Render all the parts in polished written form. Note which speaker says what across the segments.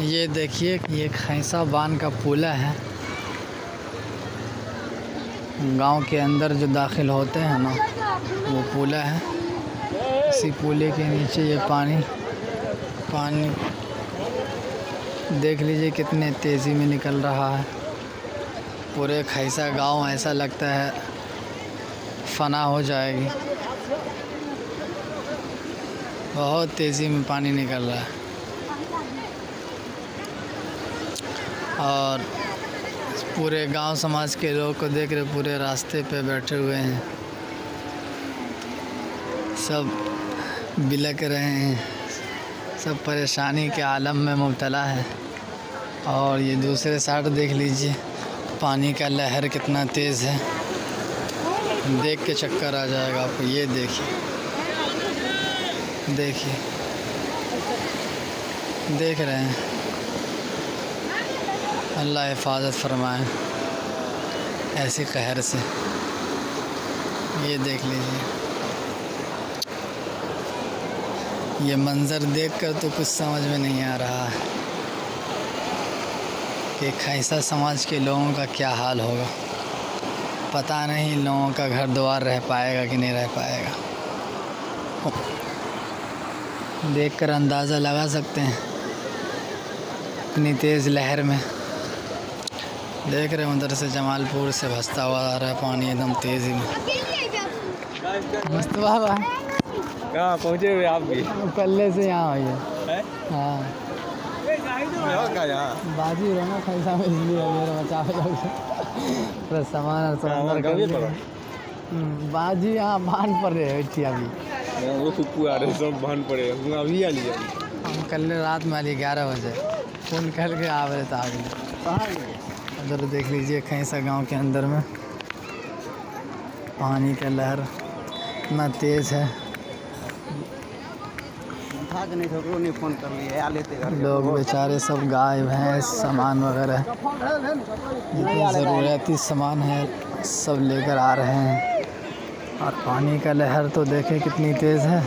Speaker 1: ये देखिए, ये खैसा बांध का पुला है। गांव के अंदर जो दाखिल होते हैं ना, वो पुला है। इसी पुले के नीचे ये पानी देख लीजिए कितने तेज़ी में निकल रहा है। पूरे खैसा गांव ऐसा लगता है फना हो जाएगी, बहुत तेज़ी में पानी निकल रहा है। और पूरे गांव समाज के लोग को देख रहे, पूरे रास्ते पे बैठे हुए हैं, सब बिलक रहे हैं, सब परेशानी के आलम में मुब्तला है। और ये दूसरे साइड देख लीजिए, पानी का लहर कितना तेज़ है, देख के चक्कर आ जाएगा आपको। ये देखिए देख रहे हैं। अल्लाह हिफाजत फरमाए ऐसी कहर से। ये देख लीजिए, ये मंज़र देखकर तो कुछ समझ में नहीं आ रहा है कि खैसा समाज के लोगों का क्या हाल होगा। पता नहीं लोगों का घर द्वार रह पाएगा कि नहीं रह पाएगा। देखकर अंदाज़ा लगा सकते हैं इतनी तेज़ लहर में। देख रहे हैं उधर से जमालपुर से भसता हुआ आ रहा है पानी एकदम तेज़ी में। मस्त बाबा
Speaker 2: कहाँ पहुँचे हुए आप भी?
Speaker 1: पल्ले से यहाँ हुई है। हाँ बाजी रहना खैसा में, इसलिए मेरा बचा पूरा सामान और समंदर बाजी यहाँ बांध पर रहे थी। अभी
Speaker 2: वो फुप्पू आ रहे सब बांध पड़े अभी आ लिया।
Speaker 1: हम कल रात में 11 बजे फ़ोन कर के आ रहे थे आगे। उधर देख लीजिए खैसा गांव के अंदर में पानी का लहर इतना तेज़ है।
Speaker 2: नहीं फ़ोन कर लिया,
Speaker 1: लोग बेचारे सब गाय भैंस सामान वगैरह जितनी ज़रूरती सामान है सब लेकर आ रहे हैं। और पानी का लहर तो देखें कितनी तेज़ है।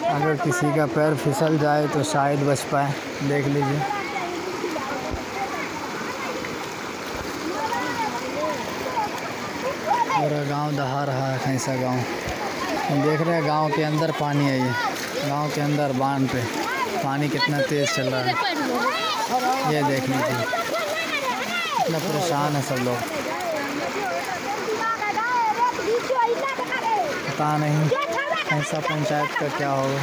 Speaker 1: अगर किसी का पैर फिसल जाए तो शायद बच पाए। देख लीजिए पूरा गांव दहा रहा है। खैसा गांव देख रहे हैं, गांव के अंदर पानी है। ये गांव के अंदर बांध पे पानी कितना तेज़ चल रहा है। ये देख लीजिए कितना परेशान है सब लोग। पता नहीं खैसा पंचायत का क्या होगा।